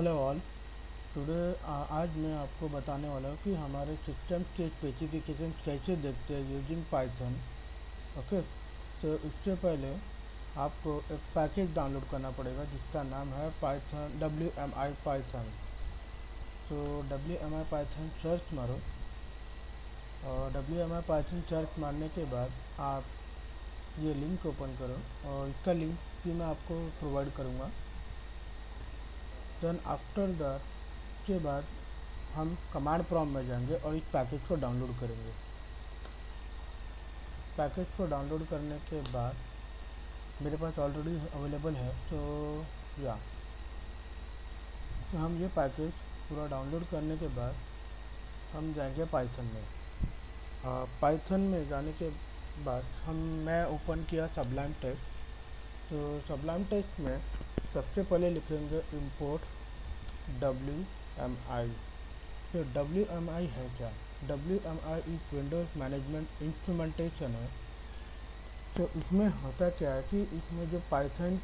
Hello all. Today आज मैं आपको बताने वाला हूँ कि हमारे सिस्टम के स्पेसिफिकेशन कैसे देखते हैं यूजिंग पाइथन। ओके, तो इससे पहले आपको एक पैकेज डाउनलोड करना पड़ेगा जिसका नाम है पाइथन WMI पाइथन। तो WMI पाइथन सर्च मारो और WMI पाइथन सर्च मारने के बाद आप ये लिंक ओपन करो और इसका लिंक भी मैं आपको प्रोवाइड करूँगा। देन आफ्टर दैट के बाद हम कमांड प्रॉम्प्ट में जाएंगे और इस पैकेज को डाउनलोड करेंगे। पैकेज को डाउनलोड करने के बाद मेरे पास ऑलरेडी अवेलेबल है, तो हम ये पैकेज पूरा डाउनलोड करने के बाद हम जाएंगे पाइथन में। पाइथन में जाने के बाद मैं ओपन किया सबलाइम टेक्स्ट। तो सबलाइम टेक्स्ट में सबसे पहले लिखेंगे इंपोर्ट WMI। तो WMI है क्या? WMI इस विंडोज़ मैनेजमेंट इंस्ट्रूमेंटेशन है। तो इसमें होता क्या है कि इसमें जो पाइथन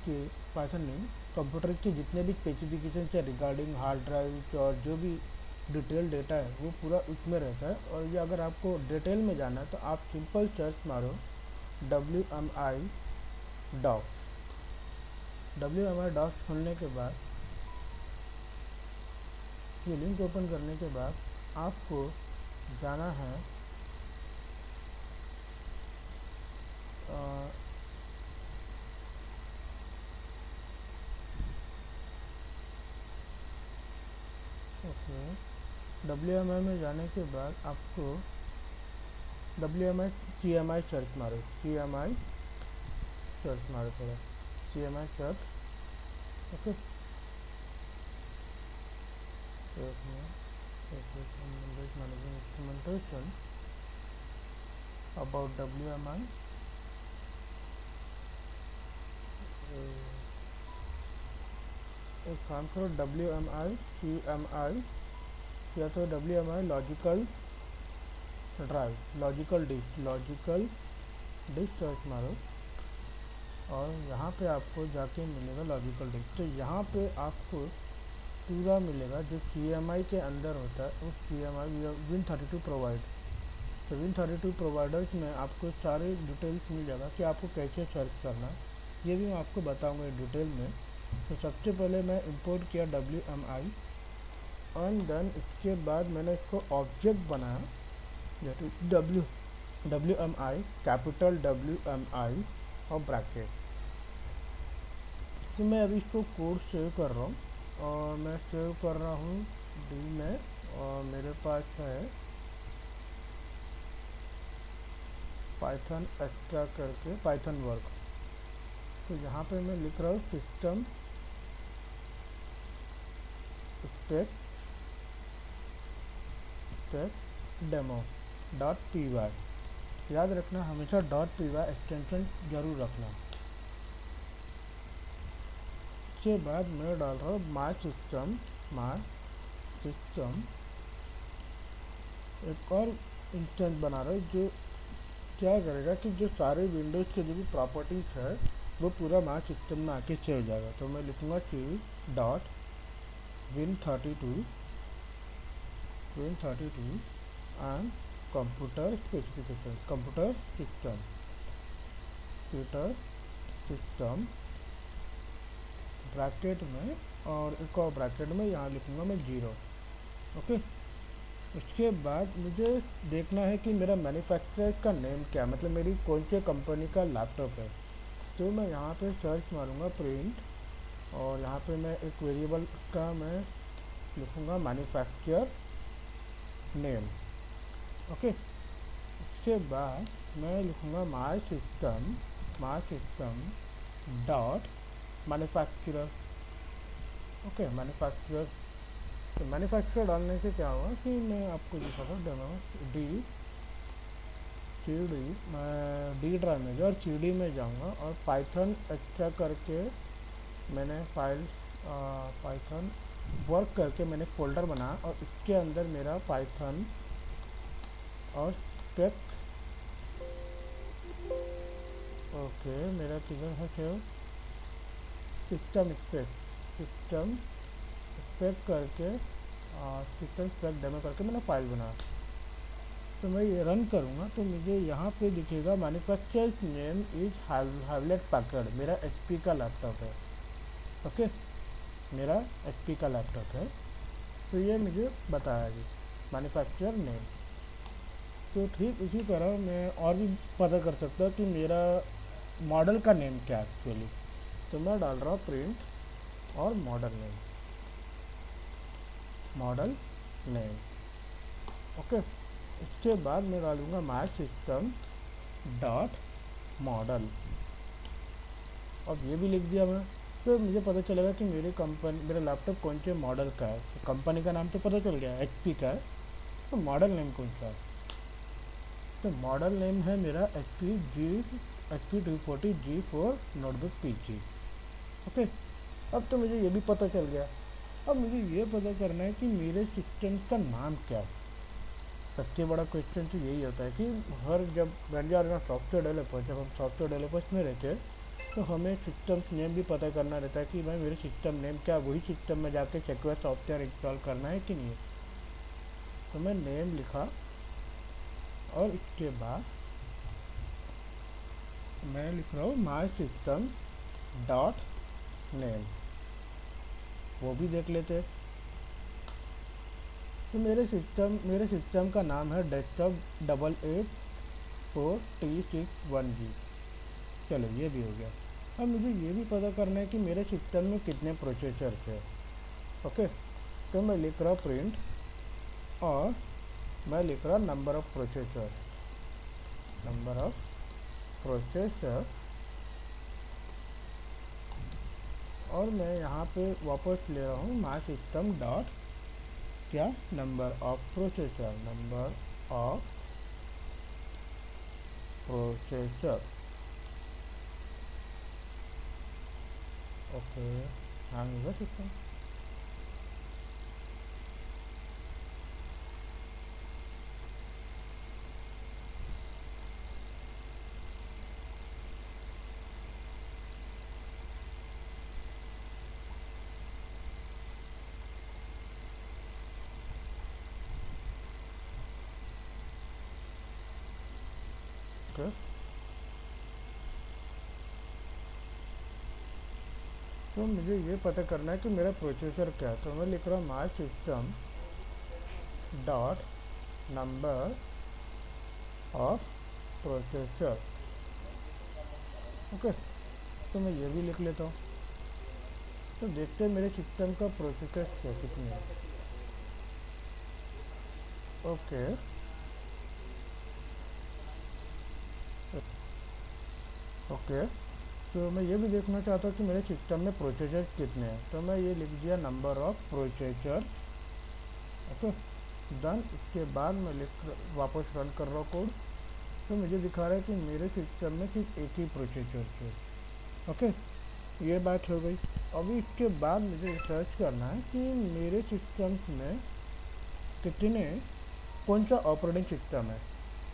नहीं, कंप्यूटर के जितने भी स्पेसिफिकेशन है रिगार्डिंग हार्ड ड्राइव और जो भी डिटेल डेटा है वो पूरा उसमें रहता है। और ये अगर आपको डिटेल में जाना है तो आप सिंपल सर्च मारो WMI डॉक्स। WMI डॉक्स खोलने के बाद ये लिंक ओपन करने के बाद आपको जाना है ओके, WMI में जाने के बाद आपको WMI CMI सर्च मारो, CMI सर्च मारो थोड़ा, CMI search. Okay, management instrumentation about WMI। एक काम करो WMI CMI या तो WMI logical drive, logical disk search मारो और यहाँ पे आपको जाके मिलेगा लॉजिकल डिस्क। तो यहाँ पे आपको पूरा मिलेगा जो CMI के अंदर होता है उस CMI Win32 प्रोवाइड। तो Win32 प्रोवाइडर्स में आपको सारे डिटेल्स मिल जाएगा कि आपको कैसे सर्च करना है, ये भी मैं आपको बताऊंगा डिटेल में। तो सबसे पहले मैं इंपोर्ट किया WMI एंड देन इसके बाद मैंने इसको ऑब्जेक्ट बनाया जैसे WMI कैपिटल WMI और ब्रैकेट। तो मैं अभी इसको कोड सेव कर रहा हूँ और मैं सेव कर रहा हूँ D में और मेरे पास है पाइथन एक्स्ट्रा करके पाइथन वर्क। तो यहाँ पे मैं लिख रहा हूँ सिस्टम डेमो .py। याद रखना हमेशा .py एक्सटेंशन जरूर रखना। इसके बाद मैं डाल रहा हूँ माय सिस्टम। एक और इंस्टेंस बना रहा हूँ जो क्या करेगा कि जो सारे विंडोज़ के जो भी प्रॉपर्टीज है वो पूरा माय सिस्टम में आके सेव हो जाएगा। तो मैं लिखूँगा कि .win32 and computer specification, computer system bracket में और एक और ब्रैकेट में यहाँ लिखूँगा मैं 0। ओके, उसके बाद मुझे देखना है कि मेरा मैन्युफैक्चरर का नेम क्या, मतलब मेरी कौन सी कंपनी का लैपटॉप है। तो मैं यहाँ पे सर्च मारूँगा प्रिंट और यहाँ पे मैं एक वेरिएबल का मैं लिखूँगा मैन्युफैक्चरर नेम। ओके, उसके बाद मैं लिखूँगा my system dot manufacturer. Okay, manufacturer. तो मैन्युफैक्चरर डालने से क्या होगा कि मैं आपको दिखाता हूँ डेमो मैं डी ड्राइव में और CD में जाऊँगा और पाइथन एक्स्ट्रा करके मैंने पाइथन वर्क करके मैंने फोल्डर बनाया और इसके अंदर मेरा पाइथन और स्पेक। ओके, मेरा किधर है सेव? सिस्टम स्पेक करके सिस्टम स्पेक डेमो करके मैंने फाइल बनाया। तो मैं ये रन करूँगा तो मुझे यहाँ पे दिखेगा manufacturers name is Hewlett Packard, मेरा एचपी का लैपटॉप है। ओके, मेरा एचपी का लैपटॉप है, तो ये मुझे बताया जी मैन्युफैक्चरर नेम। तो ठीक इसी तरह मैं और भी पता कर सकता हूँ कि मेरा मॉडल का नेम क्या है एक्चुअली। तो मैं डाल रहा हूँ प्रिंट और model name, model name. Okay, इसके बाद मैं डालूँगा माई सिस्टम डॉट मॉडल। अब ये भी लिख दिया मैं, तो मुझे पता चलेगा कि मेरी कंपनी, मेरा लैपटॉप कौन से मॉडल का है। तो कंपनी का नाम तो पता चल गया एचपी का है, तो मॉडल नेम कौन सा है। तो मॉडल नेम है मेरा HP 240 G4 notebook PC। Okay, अब तो मुझे ये भी पता चल गया। अब मुझे ये पता करना है कि मेरे सिस्टम का नाम क्या है। सबसे बड़ा क्वेश्चन तो यही होता है कि जब बन जा रहा सॉफ्टवेयर डेवलपर, जब हम सॉफ्टवेयर डेवलपर्स में रहते हैं तो हमें सिस्टम नेम भी पता करना रहता है कि भाई मेरे सिस्टम नेम क्या, वही सिस्टम में जाके सिक्योर सॉफ्टवेयर इंस्टॉल करना है कि नहीं है। तो मैं नेम लिखा और इसके बाद मैं लिख रहा हूँ माई सिस्टम डॉट नेम, वो भी देख लेते हैं। तो मेरे सिस्टम का नाम है डेस्कटॉप 8884T61G। चलो ये भी हो गया। अब मुझे ये भी पता करना है कि मेरे सिस्टम में कितने प्रोसेसर थे। ओके, तो मैं लिख रहा हूँ प्रिंट और मैं लिख रहा हूँ नंबर ऑफ प्रोसेसर, और मैं यहाँ पे वापस ले रहा हूँ माई सिस्टम डॉट क्या, number of processor, okay, hang होगा सिस्टम। ओके, तो मुझे ये पता करना है कि मेरा प्रोसेसर क्या है। तो मैं लिख रहा हूँ my system dot number of processor. Okay, तो मैं ये भी लिख लेता हूँ। तो देखते हैं मेरे सिस्टम का प्रोसेसर क्या कितने है। ओके, ओके, तो मैं ये भी देखना चाहता हूँ कि मेरे सिस्टम में प्रोसेसर कितने हैं। तो मैं ये लिख दिया number of processor. Okay, done. इसके बाद मैं वापस रन कर रहा हूँ कोड। तो मुझे दिखा रहा है कि मेरे सिस्टम में सिर्फ एक ही प्रोसेसर है। ओके, ये बात हो गई। अभी इसके बाद मुझे रिसर्च करना है कि मेरे सिस्टम्स में कितने, कौन सा ऑपरेटिंग सिस्टम है।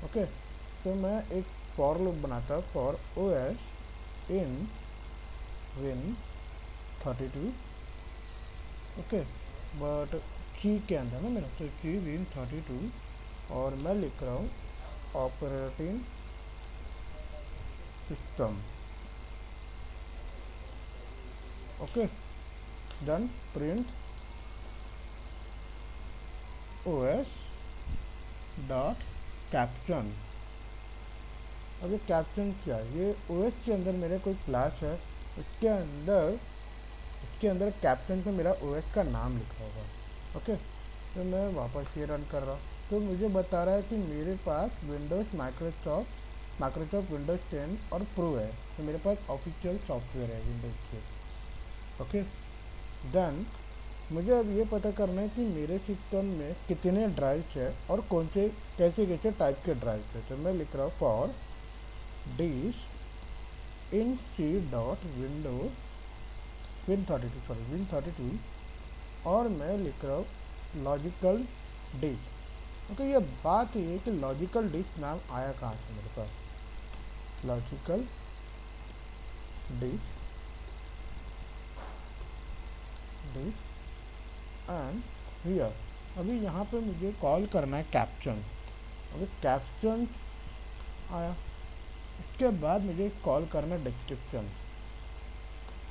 ओके, तो मैं एक फॉर लूप बनाता हूँ for OS in Win32। Okay, but ची के अंदर ना मेरा, तो ची Win32, और मैं लिख रहा हूँ operating system. Okay, done. Print OS dot caption. अब ये कैप्शन क्या है, ये OS के अंदर मेरे कोई क्लास है, इसके अंदर कैप्शन पे मेरा OS का नाम लिखा होगा। ओके, तो मैं वापस ये रन कर रहा हूँ। तो मुझे बता रहा है कि मेरे पास माइक्रोसॉफ्ट विंडोज़ 10 और प्रो है, तो मेरे पास ऑफिशियल सॉफ्टवेयर है विंडोज़ के। Okay, done. मुझे अब ये पता करना है कि मेरे सिस्टम में कितने ड्राइव्स है और कौन से कैसे टाइप के ड्राइव्स है। तो मैं लिख रहा हूँ for disk in C dot Win32, और मैं लिख रहा हूँ लॉजिकल डिस्क। ओके, ये बात ये है कि लॉजिकल डिस्क नाम आया कहाँ से मेरे पास। लॉजिकल डिस्क एंड हियर अभी यहाँ पे मुझे कॉल करना है कैप्शन। अभी कैप्शन आया, इसके बाद मुझे कॉल करना है डिस्क्रिप्शन।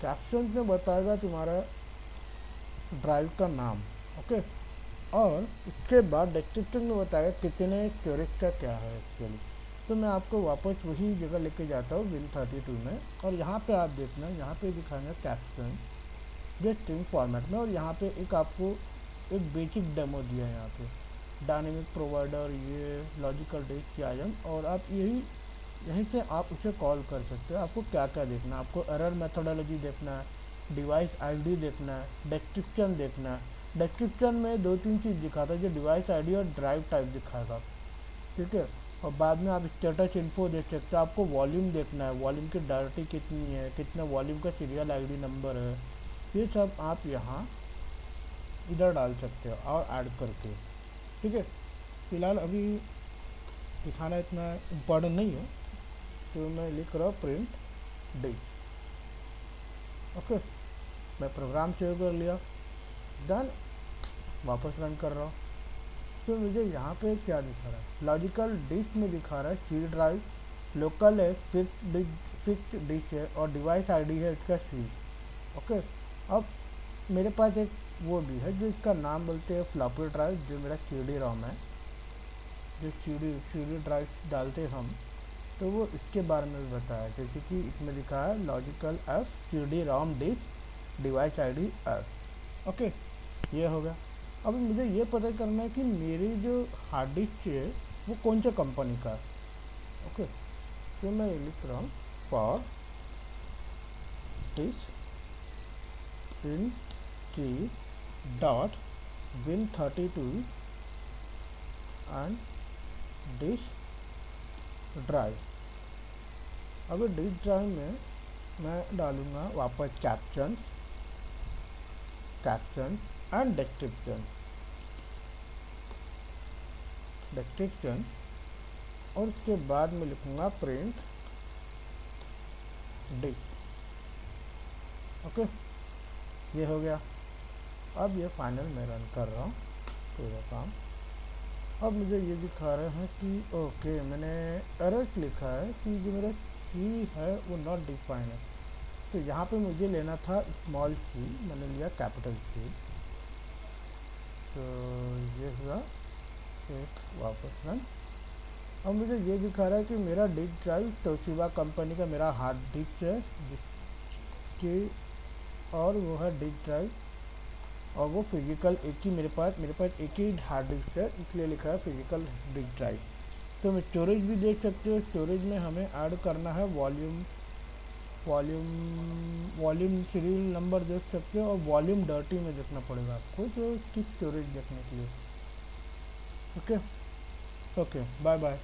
कैप्शन में बताएगा तुम्हारा ड्राइव का नाम, ओके, और उसके बाद डिस्क्रिप्शन में बताएगा कितने स्टोरेज का क्या है एक्चुअली। तो मैं आपको वापस वही जगह लेके जाता हूँ Win32 में, और यहाँ पे आप देखना, यहाँ पे दिखाएंगे कैप्शन जो स्ट्रिंग फॉर्मेट में, और यहाँ पे एक आपको एक बेसिक डेमो दिया है यहाँ पे, डायनेमिक प्रोवाइडर, ये लॉजिकल डिस्क CIM, और आप यहीं से आप उसे कॉल कर सकते हो। आपको क्या क्या देखना है, आपको एरर मेथोडोलॉजी देखना है, डिवाइस आईडी देखना है, डिस्क्रिप्शन देखना है। डिस्क्रिप्शन में 2-3 चीज़ दिखाता है, जो डिवाइस आईडी और ड्राइव टाइप दिखाएगा, ठीक है। और बाद में आप स्टेटस इन्फो देख सकते हो। आपको वॉल्यूम देखना है, वॉल्यूम की डायरेक्टरी कितनी है, कितना वॉल्यूम का सीरियल आईडी नंबर है, ये सब आप यहाँ इधर डाल सकते हो और ऐड करके, ठीक है। फिलहाल अभी दिखाना इतना इम्पोर्टेंट नहीं है, तो मैं लिख रहा हूँ प्रिंट डी, ओके। मैं प्रोग्राम सेव कर लिया, डन, वापस रन कर रहा हूँ। तो मुझे यहाँ पे क्या दिखा रहा है, लॉजिकल डिस्क में दिखा रहा है सी ड्राइव, लोकल है फिक्स डिस्क है, और डिवाइस आईडी है इसका सी, ओके। अब मेरे पास एक वो भी है जो इसका नाम बोलते हैं फ्लॉपी ड्राइव, जो मेरा CD रोम है, जो CD ड्राइव डालते हम, तो वो इसके बारे में भी बताया, जैसे कि इसमें लिखा है logical F CD ROM disk device ID F, okay. ये हो गया। अब मुझे ये पता करना है कि मेरी जो हार्ड डिस्क है वो कौन सा कंपनी का है, ओके। तो मैं लिख रहा हूँ फॉर डिस्क इन की dot Win32 and disk drive. अब डिस्क ड्राइव में मैं डालूँगा वापस कैप्शन एंड डिस्क्रिप्शन, और उसके बाद मैं लिखूँगा प्रिंट डी, ओके। ये हो गया। अब ये फाइनल मैं रन कर रहा हूँ पूरा काम। अब मुझे ये दिखा रहे हैं कि ओके, मैंने एरर लिखा है कि जो मेरा सी है वो नॉट डिफाइन है, तो यहाँ पे मुझे लेना था स्मॉल सी, मैंने लिया कैपिटल सी। तो ये हुआ, एक वापस रन। अब मुझे ये दिखा रहा है कि मेरा डिस्क ड्राइव तोशिबा कंपनी का मेरा हार्ड डिस्क है, जिसकी और वो है डिस्क ड्राइव, और वो फिजिकल एक ही मेरे पास एक ही हार्ड डिस्क है, इसलिए लिखा है फिजिकल डिस्क ड्राइव। तो मैं स्टोरेज भी देख सकते हो, स्टोरेज में हमें ऐड करना है वॉल्यूम सीरियल नंबर देख सकते हो, और वॉल्यूम डर्टी में देखना पड़ेगा आपको, तो इसकी स्टोरेज देखने के लिए, ओके। Bye bye.